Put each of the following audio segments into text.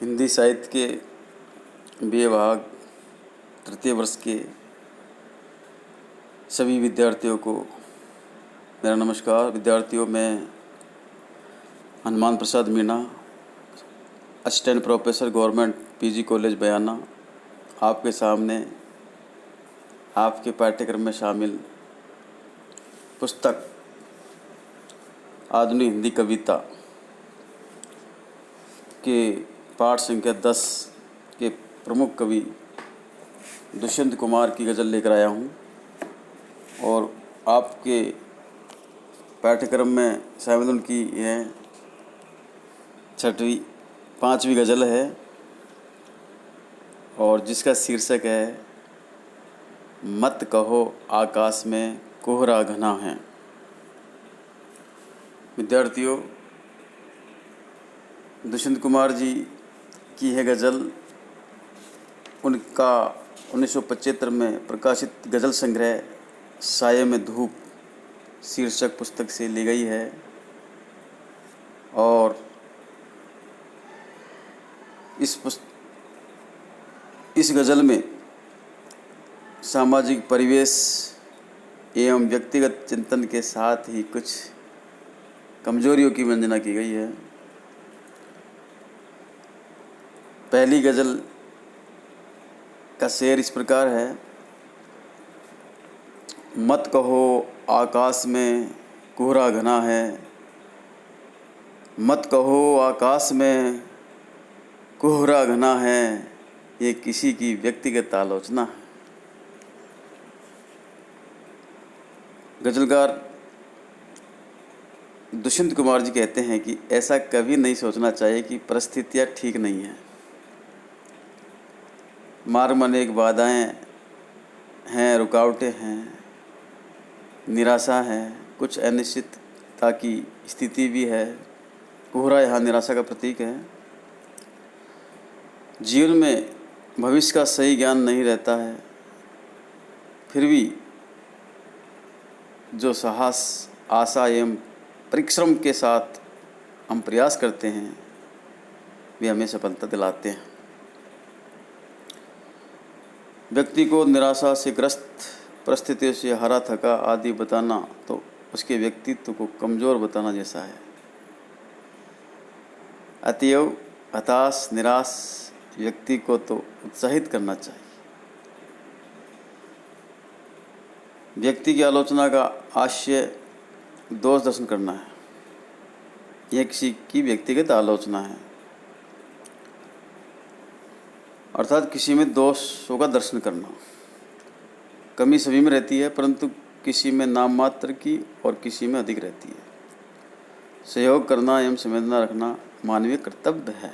हिंदी साहित्य के BA विभाग तृतीय वर्ष के सभी विद्यार्थियों को मेरा नमस्कार। विद्यार्थियों, मैं Hanuman Prasad Meena, assistant professor government PG college Bayana, आपके सामने आपके पाठ्यक्रम में शामिल पुस्तक आधुनिक हिंदी कविता के पाठ संख्या 10 के प्रमुख कवि दुष्यंत कुमार की गज़ल लेकर आया हूँ और आपके पाठ्यक्रम में शामिल उनकी यह 5वीं गज़ल है और जिसका शीर्षक है मत कहो आकाश में कोहरा घना है। विद्यार्थियों, दुष्यंत कुमार जी की यह गज़ल उनका 1975 में प्रकाशित गज़ल संग्रह साये में धूप शीर्षक पुस्तक से ली गई है और इस गज़ल में सामाजिक परिवेश एवं व्यक्तिगत चिंतन के साथ ही कुछ कमजोरियों की वंदना की गई है। पहली गज़ल का शेर इस प्रकार है। मत कहो आकाश में कोहरा घना है, मत कहो आकाश में कोहरा घना है, ये किसी की व्यक्तिगत आलोचना है। गज़लकार दुष्यंत कुमार जी कहते हैं कि ऐसा कभी नहीं सोचना चाहिए कि परिस्थितियाँ ठीक नहीं हैं। मार्ग में अनेक बाधाएँ हैं, रुकावटें हैं, निराशा है, कुछ अनिश्चितता की स्थिति भी है। कोहरा यहाँ निराशा का प्रतीक है। जीवन में भविष्य का सही ज्ञान नहीं रहता है, फिर भी जो साहस, आशा एवं परिश्रम के साथ हम प्रयास करते हैं वे हमें सफलता दिलाते हैं। व्यक्ति को निराशा से ग्रस्त परिस्थितियों से हारा थका आदि बताना तो उसके व्यक्तित्व को कमज़ोर बताना जैसा है। अतएव हताश निराश व्यक्ति को तो उत्साहित करना चाहिए। व्यक्ति की आलोचना का आशय दोष दर्शन करना है। यह किसी की व्यक्तिगत आलोचना है, अर्थात किसी में दोषों का दर्शन करना। कमी सभी में रहती है, परंतु किसी में नाम मात्र की और किसी में अधिक रहती है। सहयोग करना एवं संवेदना रखना मानवीय कर्तव्य है।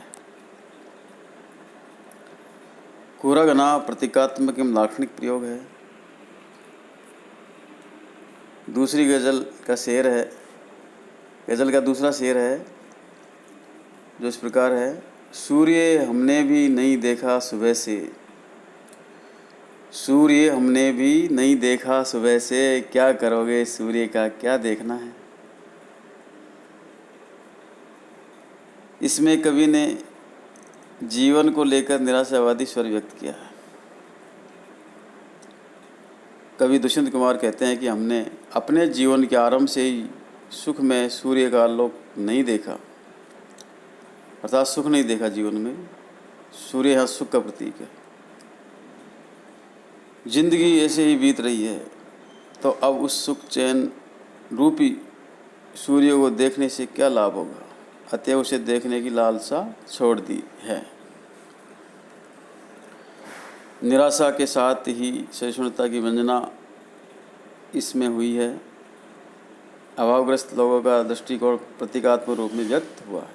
कोहरा घना प्रतीकात्मक एवं लाक्षणिक प्रयोग है। दूसरी गज़ल का शेर है, गज़ल का दूसरा शेर है जो इस प्रकार है। सूर्य हमने भी नहीं देखा सुबह से, सूर्य हमने भी नहीं देखा सुबह से, क्या करोगे सूर्य का क्या देखना है। इसमें कवि ने जीवन को लेकर निराशावादी स्वर व्यक्त किया है। कवि दुष्यंत कुमार कहते हैं कि हमने अपने जीवन के आरंभ से ही सुख में सूर्य का आलोक नहीं देखा, अर्थात सुख नहीं देखा जीवन में। सूर्य यहाँ सुख का प्रतीक है। जिंदगी ऐसे ही बीत रही है तो अब उस सुख चैन रूपी सूर्य को देखने से क्या लाभ होगा। अतएव उसे देखने की लालसा छोड़ दी है। निराशा के साथ ही सहिष्णुता की वंदना इसमें हुई है। अभावग्रस्त लोगों का दृष्टिकोण प्रतीकात्मक रूप में व्यक्त हुआ है।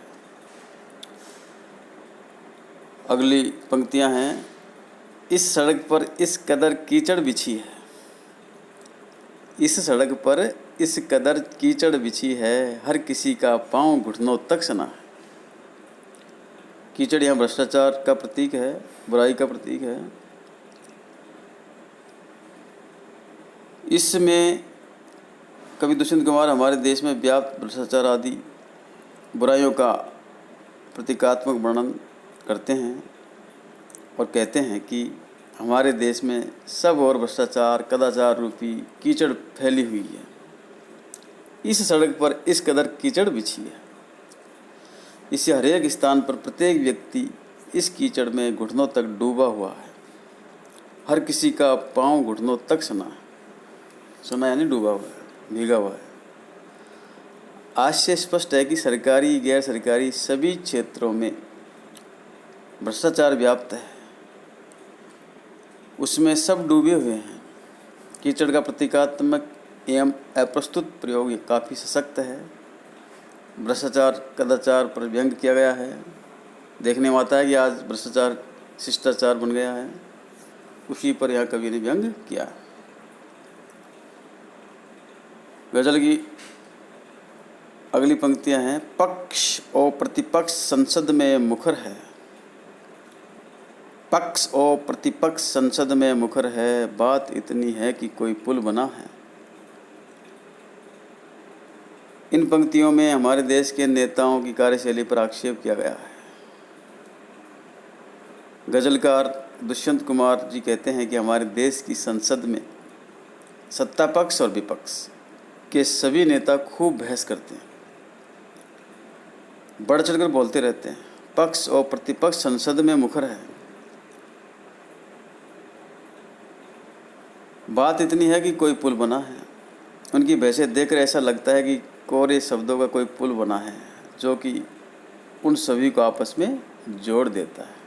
अगली पंक्तियां हैं। इस सड़क पर इस कदर कीचड़ बिछी है, इस सड़क पर इस कदर कीचड़ बिछी है, हर किसी का पांव घुटनों तक सना है। कीचड़ यहाँ भ्रष्टाचार का प्रतीक है, बुराई का प्रतीक है। इसमें कवि दुष्यंत कुमार हमारे देश में व्याप्त भ्रष्टाचार आदि बुराइयों का प्रतीकात्मक वर्णन करते हैं और कहते हैं कि हमारे देश में सब और भ्रष्टाचार कदाचार रूपी कीचड़ फैली हुई है। इस सड़क पर इस कदर कीचड़ बिछी है, इससे हर एक स्थान पर प्रत्येक व्यक्ति इस कीचड़ में घुटनों तक डूबा हुआ है। हर किसी का पांव घुटनों तक सुना यानी डूबा हुआ है, भीगा हुआ है। आज से स्पष्ट है कि सरकारी गैर सरकारी सभी क्षेत्रों में भ्रष्टाचार व्याप्त है, उसमें सब डूबे हुए हैं। कीचड़ का प्रतीकात्मक एवं अप्रस्तुत प्रयोग काफ़ी सशक्त है। भ्रष्टाचार कदाचार पर व्यंग किया गया है। देखने में आता है कि आज भ्रष्टाचार शिष्टाचार बन गया है, उसी पर यहाँ कवि ने व्यंग किया। गजल की अगली पंक्तियाँ हैं। पक्ष और प्रतिपक्ष संसद में मुखर है, पक्ष और प्रतिपक्ष संसद में मुखर है, बात इतनी है कि कोई पुल बना है। इन पंक्तियों में हमारे देश के नेताओं की कार्यशैली पर आक्षेप किया गया है। गजलकार दुष्यंत कुमार जी कहते हैं कि हमारे देश की संसद में सत्ता पक्ष और विपक्ष के सभी नेता खूब बहस करते हैं, बढ़ चढ़कर बोलते रहते हैं। पक्ष और प्रतिपक्ष संसद में मुखर है, बात इतनी है कि कोई पुल बना है। उनकी बहसें देखकर ऐसा लगता है कि कोरे शब्दों का कोई पुल बना है जो कि उन सभी को आपस में जोड़ देता है।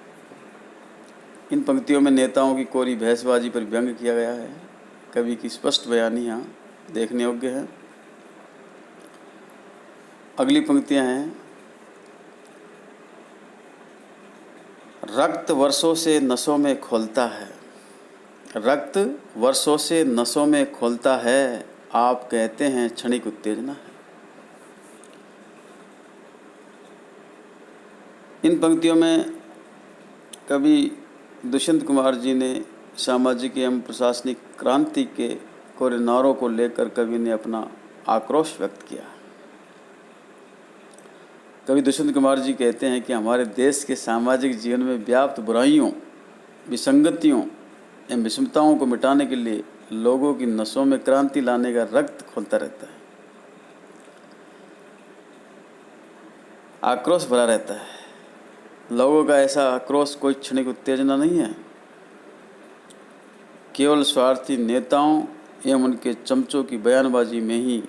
इन पंक्तियों में नेताओं की कोरी बहसबाजी पर व्यंग किया गया है। कवि की स्पष्ट बयानी यहाँ देखने योग्य है। अगली पंक्तियाँ हैं। रक्त वर्षों से नसों में खोलता है, रक्त वर्षों से नसों में खोलता है, आप कहते हैं क्षणिक उत्तेजना है। इन पंक्तियों में कवि दुष्यंत कुमार जी ने सामाजिक एवं प्रशासनिक क्रांति के कोरे नारों को लेकर कवि ने अपना आक्रोश व्यक्त किया। कवि दुष्यंत कुमार जी कहते हैं कि हमारे देश के सामाजिक जीवन में व्याप्त बुराइयों, विसंगतियों एवं विषमताओं को मिटाने के लिए लोगों की नसों में क्रांति लाने का रक्त खोलता रहता है, आक्रोश भरा रहता है। लोगों का ऐसा आक्रोश कोई क्षणिक उत्तेजना नहीं है, केवल स्वार्थी नेताओं एवं उनके चमचों की बयानबाजी में ही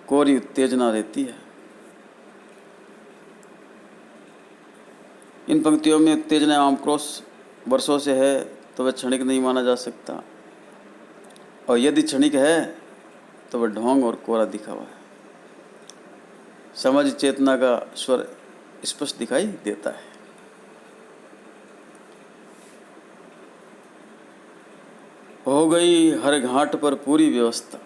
कोरी उत्तेजना रहती है। इन पंक्तियों में उत्तेजना एवं आक्रोश वर्षों से है तो वह क्षणिक नहीं माना जा सकता, और यदि क्षणिक है तो वह ढोंग और कोरा दिखावा है। सामाजिक चेतना का स्वर स्पष्ट दिखाई देता है। हो गई हर घाट पर पूरी व्यवस्था,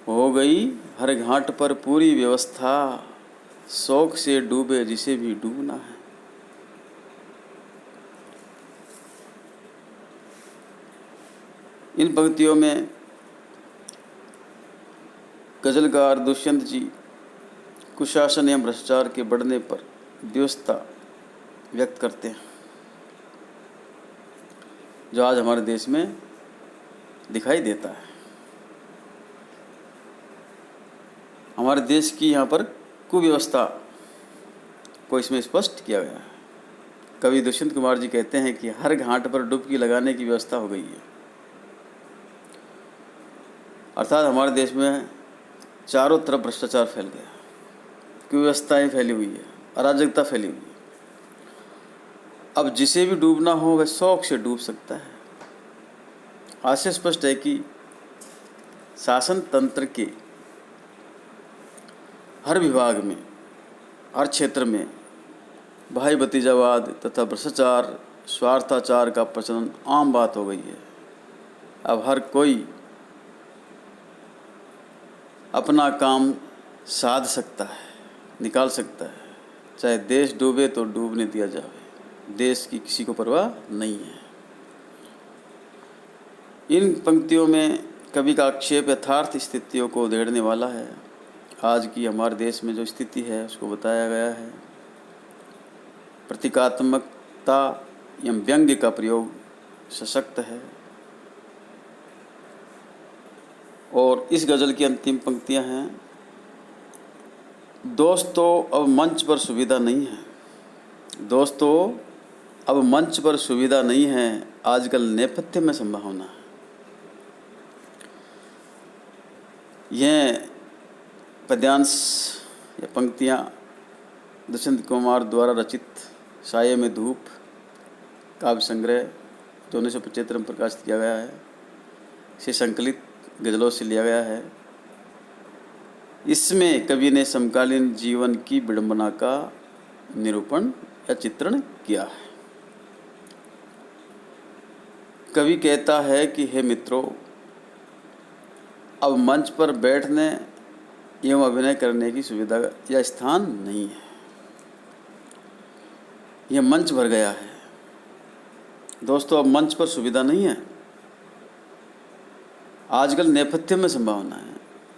हो गई हर घाट पर पूरी व्यवस्था, शौक से डूबे जिसे भी डूबना है। इन पंक्तियों में गजलकार दुष्यंत जी कुशासन एवं भ्रष्टाचार के बढ़ने पर व्यवस्था व्यक्त करते हैं, जो आज हमारे देश में दिखाई देता है। हमारे देश की यहाँ पर कुव्यवस्था को इसमें स्पष्ट किया गया है। कवि दुष्यंत कुमार जी कहते हैं कि हर घाट पर डुबकी लगाने की व्यवस्था हो गई है, अर्थात हमारे देश में चारों तरफ भ्रष्टाचार फैल गया, कुव्यवस्थाएं फैली हुई है, अराजकता फैली हुई है। अब जिसे भी डूबना हो वह शौक से डूब सकता है। आज से स्पष्ट है कि शासन तंत्र के हर विभाग में, हर क्षेत्र में भाई भतीजावाद तथा भ्रष्टाचार, स्वार्थाचार का प्रचलन आम बात हो गई है। अब हर कोई अपना काम साध सकता है, निकाल सकता है, चाहे देश डूबे तो डूबने दिया जाए, देश की किसी को परवाह नहीं है। इन पंक्तियों में कवि का आक्षेप यथार्थ स्थितियों को उधेड़ने वाला है। आज की हमारे देश में जो स्थिति है उसको बताया गया है। प्रतीकात्मकता एवं व्यंग्य का प्रयोग सशक्त है। और इस गज़ल की अंतिम पंक्तियां हैं, दोस्तों अब मंच पर सुविधा नहीं है, दोस्तों अब मंच पर सुविधा नहीं है, आजकल नेपथ्य में संभावना है। यह पद्यांश या पंक्तियाँ दुष्यंत कुमार द्वारा रचित साये में धूप काव्य संग्रह जो 1975 में प्रकाशित किया गया है से संकलित गज़लों से लिया गया है। इसमें कवि ने समकालीन जीवन की विडंबना का निरूपण या चित्रण किया है। कवि कहता है कि हे मित्रों, अब मंच पर बैठने एवं अभिनय करने की सुविधा या स्थान नहीं है, यह मंच भर गया है। दोस्तों अब मंच पर सुविधा नहीं है, आजकल नेपथ्य में संभावना है,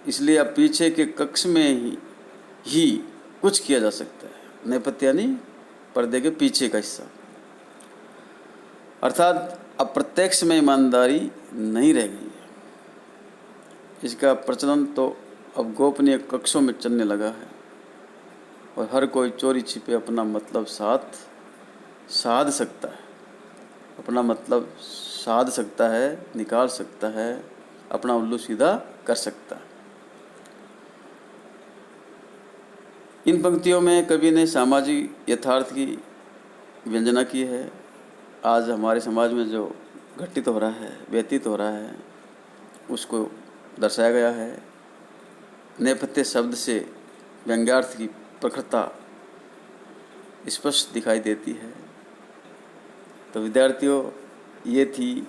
इसलिए अब पीछे के कक्ष में ही कुछ किया जा सकता है। नेपथ्य यानी पर्दे के पीछे का हिस्सा, अर्थात अब प्रत्यक्ष में ईमानदारी नहीं रह गई है। इसका प्रचलन तो अब गोपनीय कक्षों में चलने लगा है और हर कोई चोरी छिपे अपना मतलब साध सकता है, अपना मतलब साध सकता है, निकाल सकता है, अपना उल्लू सीधा कर सकता है। इन पंक्तियों में कवि ने सामाजिक यथार्थ की व्यंजना की है। आज हमारे समाज में जो घटित हो रहा है, व्यतीत हो रहा है, उसको दर्शाया गया है। नेपथ्य शब्द से व्यंग्यार्थ की प्रखरता स्पष्ट दिखाई देती है। तो विद्यार्थियों, ये थी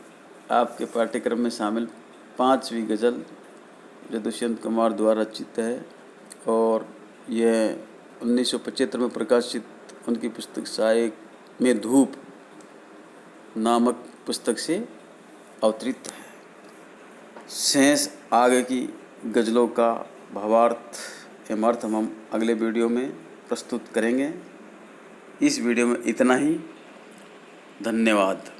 आपके पाठ्यक्रम में शामिल 5वीं गज़ल जो दुष्यंत कुमार द्वारा रचित है और यह 1975 में प्रकाशित उनकी पुस्तक साये में धूप नामक पुस्तक से अवतरित है। शेष आगे की गज़लों का भावार्थ एवं अर्थ हम अगले वीडियो में प्रस्तुत करेंगे। इस वीडियो में इतना ही। धन्यवाद।